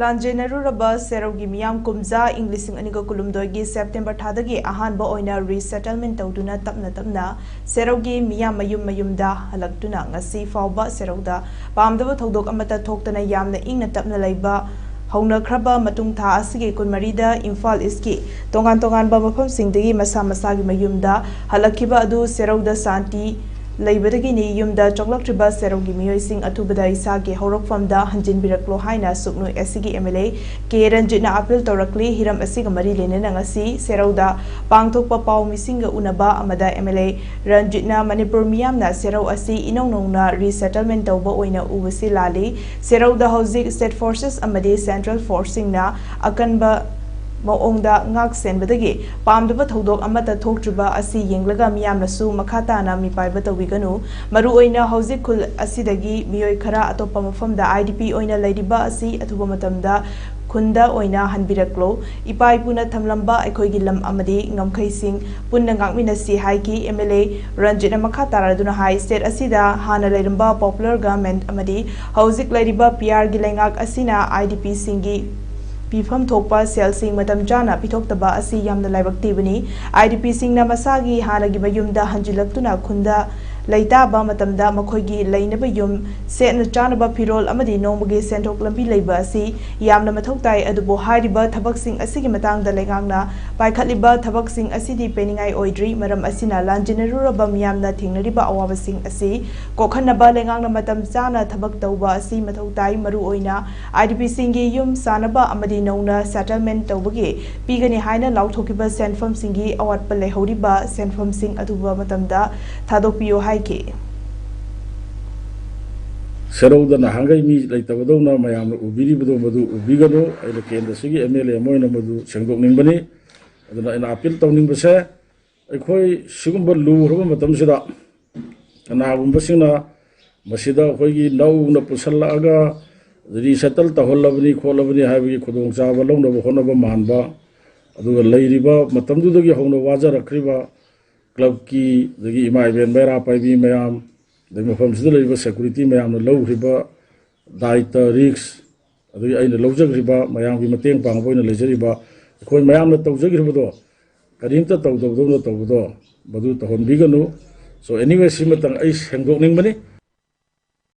ꯂꯥꯟꯖꯦꯟꯅꯔꯨꯔꯕ ꯁꯦꯔꯧꯒꯤ ꯃꯤꯌꯥꯝ ꯀꯨꯝꯖꯥ ꯏꯪ 2019ꯒꯤ ꯁꯦꯞꯇꯦꯝꯕꯔ ꯊꯥꯗꯒꯤ ꯑꯍꯥꯟꯕ ꯑꯣꯏꯅ ꯔꯤꯁꯦꯇꯜꯃꯦꯟꯠ ꯇꯧꯗꯨꯅ ꯇꯞꯅ ꯁꯦꯔꯧꯒꯤ ꯃꯤꯌꯥꯝ ꯃꯌꯨꯝꯗ ꯍꯜꯂꯛꯇꯨꯅ ꯉꯁꯤ ꯐꯥꯎꯕ ꯁꯦꯔꯧꯗ ꯄꯥꯝꯗꯕ ꯊꯧꯗꯣꯛ ꯑꯃꯠꯇ ꯊꯣꯛꯇꯅ ꯌꯥꯝꯅ ꯏꯪꯅ ꯇꯞꯅ ꯂꯩꯕ ꯍꯧꯅꯈ꯭ꯔꯕ ꯃꯇꯨꯡ ꯊꯥ ꯑꯁꯤꯒꯤ 24ꯗ ꯏꯝꯐꯥꯜ ꯏꯁꯀꯤ ꯇꯣꯉꯥꯟꯕ ꯃꯐꯝꯁꯤꯡꯗꯒꯤ ꯃꯁꯥꯒꯤ ꯃꯌꯨꯝꯗ ꯍꯜꯂꯛꯈꯤꯕ ꯑꯗꯨ ꯁꯦꯔꯧꯗ ꯁꯥꯟꯇꯤ ꯂꯩꯕꯗꯒꯤꯅꯤ ꯌꯨꯝꯗ ꯆꯣꯛꯂꯛꯇ꯭ꯔꯤꯕ ꯁꯦꯔꯧꯒꯤ ꯃꯤꯑꯣꯏꯁꯤꯡ ꯑꯊꯨꯕꯗ ꯏꯁꯥꯒꯤ ꯍꯧꯔꯛꯐꯝꯗ ꯍꯟꯖꯤꯟꯕꯤꯔꯛꯂꯣ ꯍꯥꯏꯅ ꯁꯨꯛꯅꯨ ꯑꯦꯁꯤꯒꯤ MLA ꯀꯦ ꯔꯟꯖꯤꯠꯅ ꯑꯄꯤꯜ ꯇꯧꯔꯛꯂꯤ ꯍꯤꯔꯝ ꯑꯁꯤꯒ ꯃꯔꯤ ꯂꯩꯅꯅ ꯉꯁꯤ ꯁꯦꯔꯧꯗ ꯄꯥꯡꯊꯣꯛꯄ ꯄꯥꯎ ꯃꯤꯁꯤꯡꯒ ꯎꯅꯕ ꯑꯃꯗ MLA ꯔꯟꯖꯤꯠꯅ ꯃꯅꯤꯄꯨꯔ ꯃꯤꯌꯥꯝꯅ ꯁꯦꯔꯧ ꯑꯁꯤ ꯏꯅꯧ ꯅꯧꯅ ꯔꯤꯁꯦꯇꯜꯃꯦꯟꯠ ꯇꯧꯕ ꯑꯣꯏꯅ ꯎꯕꯁꯤ ꯂꯥꯜꯂꯤ ꯁꯦꯔꯧꯗ ꯍꯧꯖꯤꯛ ꯁ꯭ꯇꯦꯠ ꯐꯣꯔꯁꯦꯁ ꯑꯃꯗꯤ ꯁꯦꯟꯇ꯭ꯔꯦꯜ ꯐꯣꯔꯁꯁꯤꯡꯅ ꯑꯀꯟꯕ ꯃꯑꯣꯡꯗ ꯉꯥꯛ ꯁꯦꯟꯕꯗꯒꯤ ꯄꯥꯝꯗꯕ ꯊꯧꯗꯣꯛ ꯑꯃꯠꯇ ꯊꯣꯛꯇ꯭ꯔꯤꯕ ꯑꯁꯤ ꯌꯦꯡꯂꯒ ꯃꯤꯌꯥꯝꯅꯁꯨ ꯃꯈꯥ ꯇꯥꯅ ꯃꯤꯄꯥꯏꯕ ꯇꯧꯕꯤꯒꯅꯨ ꯃꯔꯨꯑꯣꯏꯅ ꯍꯧꯖꯤꯛ ꯈꯨꯜ ꯑꯁꯤꯗꯒꯤ ꯃꯤꯑꯣꯏ ꯈꯔ ꯑꯇꯣꯞꯄ ꯃꯐꯝꯗ IDP ꯑꯣꯏꯅ ꯂꯩꯔꯤꯕ ꯑꯁꯤ ꯑꯊꯨꯕ ꯃꯇꯝꯗ ꯈꯨꯟꯗ ꯑꯣꯏꯅ ꯍꯟꯕꯤꯔꯛꯂꯣ ꯏꯄꯥ ꯏꯄꯨꯅ ꯊꯝꯂꯝꯕ ꯑꯩꯈꯣꯏꯒꯤ ꯂꯝ ꯑꯃꯗꯤ ꯉꯝꯈꯩꯁꯤꯡ ꯄꯨꯟꯅ ꯉꯥꯛꯃꯤꯟꯅꯁꯤ ꯍꯥꯏꯈꯤ MLA ꯔꯟꯖꯤꯠꯅ ꯃꯈꯥ ꯇꯥꯔꯗꯨꯅ ꯍꯥꯏ ꯁ꯭ꯇꯦꯠ ꯑꯁꯤꯗ ꯍꯥꯟꯅ ꯂꯩꯔꯝꯕ ꯄꯣꯄꯨꯂꯔ ꯒꯚꯔꯟꯃꯦꯟꯠ ꯑꯃꯗꯤ ꯍꯧꯖꯤꯛ ꯂꯩꯔꯤꯕ PRꯒꯤ ꯂꯩꯉꯥꯛ ꯑꯁꯤꯅ IDP ꯁꯤꯡꯒꯤ ꯄꯤꯐꯝ ꯊꯣꯛꯄ ꯁꯦꯜꯁꯤꯡ ꯃꯇꯝ ꯆꯥꯅ ꯄꯤꯊꯣꯛꯇꯕ ꯑꯁꯤ ꯌꯥꯝꯅ ꯂꯥꯏꯕꯛ ꯊꯤꯕꯅꯤ IDP ꯁꯤꯡꯅ ꯃꯁꯥꯒꯤ ꯍꯥꯟꯅꯒꯤ ꯃꯌꯨꯝꯗ ꯍꯟꯖꯤꯜꯂꯛꯇꯨꯅ ꯈꯨꯟꯗ ꯂꯩꯇꯥꯕ ꯃꯇꯝꯗ ꯃꯈꯣꯏꯒꯤ ꯂꯩꯅꯕ ꯌꯨꯝ ꯁꯦꯠꯅ ꯆꯥꯅꯕ ꯐꯤꯔꯣꯜ ꯑꯃꯗꯤ ꯅꯣꯡꯃꯒꯤ ꯁꯦꯟꯊꯣꯛ ꯂꯝꯕꯤ ꯂꯩꯕ ꯑꯁꯤ ꯌꯥꯝꯅ ꯃꯊꯧ ꯇꯥꯏ ꯑꯗꯨꯕꯨ ꯍꯥꯏꯔꯤꯕ ꯊꯕꯛꯁꯤꯡ ꯑꯁꯤꯒꯤ ꯃꯇꯥꯡꯗ ꯂꯩꯉꯥꯛꯅ ꯄꯥꯏꯈꯠꯂꯤꯕ ꯊꯕꯛꯁꯤꯡ ꯑꯁꯤꯗꯤ ꯄꯦꯟꯅꯤꯡꯉꯥꯏ ꯑꯣꯏꯗ꯭ꯔꯤ ꯃꯔꯝ ꯑꯁꯤꯅ ꯂꯥꯟꯖꯦꯟꯅꯔꯨꯔꯕ ꯃꯤꯌꯥꯝꯅ ꯊꯦꯡꯅꯔꯤꯕ ꯑꯋꯥꯕꯁꯤꯡ ꯑꯁꯤ ꯀꯣꯛꯍꯟꯅꯕ ꯂꯩꯉꯥꯛꯅ ꯃꯇꯝ ꯆꯥꯅ ꯊꯕꯛ ꯇꯧꯕ ꯑꯁꯤ ꯃꯊꯧ ꯇꯥꯏ ꯃꯔꯨꯑꯣꯏꯅ IDP ꯁꯤꯡꯒꯤ ꯌꯨꯝ ꯁꯥꯅꯕ ꯑꯃꯗꯤ ꯅꯧꯅ ꯁꯦꯇꯜꯃꯦꯟꯠ ꯇꯧꯕꯒꯤ ꯄꯤꯒꯅꯤ ꯍꯥꯏꯅ ꯂꯥꯎꯊꯣꯛꯈꯤꯕ ꯁꯦꯟꯐꯝꯁꯤꯡꯒꯤ ꯑꯋꯥꯠꯄ ꯂꯩꯍꯧꯔꯤꯕ ꯁꯦꯟꯐꯝꯁꯤꯡ ꯑꯊꯨꯕ ꯃꯇꯝꯗ ꯊꯥꯗꯣꯛꯄꯤꯌꯨ ꯍꯥꯏꯈꯤ ꯁꯦꯔꯧꯗ ꯅꯍꯥꯟꯒꯩ ꯃꯤ ꯂꯩꯇꯕꯗꯧꯅ ꯃꯌꯥꯝꯅ ꯎꯕꯤꯔꯤꯕꯗꯣ ꯃꯗꯨ ꯎꯕꯤꯒꯅꯨ ꯑꯩꯅ ꯀꯦꯟꯗ꯭ꯔꯁꯤꯒꯤ MLA ꯑꯃ ꯑꯣꯏꯅ ꯃꯗꯨ ꯁꯦꯡꯗꯣꯛꯅꯤꯡꯕꯅꯤ ꯑꯗꯨꯅ ꯑꯩꯅ ꯑꯄꯤꯜ ꯇꯧꯅꯤꯡꯕꯁꯦ ꯑꯩꯈꯣꯏ ꯁꯤꯒꯨꯝꯕ ꯂꯨꯔꯕ ꯃꯇꯝꯁꯤꯗ ꯀꯅꯥꯒꯨꯝꯕꯁꯤꯡꯅ ꯃꯁꯤꯗ ꯑꯩꯈꯣꯏꯒꯤ ꯅꯧꯅ ꯄꯨꯁꯜꯂꯛꯑꯒ ꯔꯤꯁꯦꯇꯜ ꯇꯧꯍꯜꯂꯕꯅꯤ ꯈꯣꯠꯂꯕꯅꯤ ꯍꯥꯏꯕꯒꯤ ꯈꯨꯗꯣꯡꯆꯥꯕ ꯂꯧꯅꯕ ꯍꯣꯠꯅꯕ ꯃꯥꯟꯕ ꯑꯗꯨꯒ ꯂꯩꯔꯤꯕ ꯃꯇꯝꯗꯨꯗꯒꯤ ꯍꯧꯅ ꯋꯥꯖꯔꯛꯈ꯭ꯔꯤꯕ ꯀ꯭ꯂꯕꯀꯤ ꯑꯗꯒꯤ ꯏꯃꯥ ꯏꯕꯦꯟ ꯃꯩꯔꯥ ꯄꯥꯏꯕꯤ ꯃꯌꯥꯝ ꯑꯗꯒꯤ ꯃꯐꯝꯁꯤꯗ ꯂꯩꯔꯤꯕ ꯁꯦꯀꯨꯔꯤꯇꯤ ꯃꯌꯥꯝꯅ ꯂꯧꯈ꯭ꯔꯤꯕ ꯗꯥꯏꯇ ꯔꯤꯛꯁ ꯑꯗꯒꯤ ꯑꯩꯅ ꯂꯧꯖꯈ꯭ꯔꯤꯕ ꯃꯌꯥꯝꯒꯤ ꯃꯇꯦꯡ ꯄꯥꯡꯕ ꯑꯣꯏꯅ ꯂꯩꯖꯔꯤꯕ ꯑꯩꯈꯣই ꯃꯌꯥꯝꯅ ꯇꯧꯖꯈ꯭ꯔꯤꯕꯗꯣ ꯀꯔꯤꯝꯇ ꯇꯧꯗꯕꯗꯧꯅ ꯇꯧꯕꯗꯣ ꯃꯗꯨ ꯇꯧꯍꯟꯕꯤꯒꯅꯨ ꯁꯣ ꯑꯦꯅꯤꯋꯦ ꯁꯤꯃꯇꯪ ꯑꯩ ꯁꯦꯡꯗꯣꯛꯅꯤꯡꯕꯅꯤ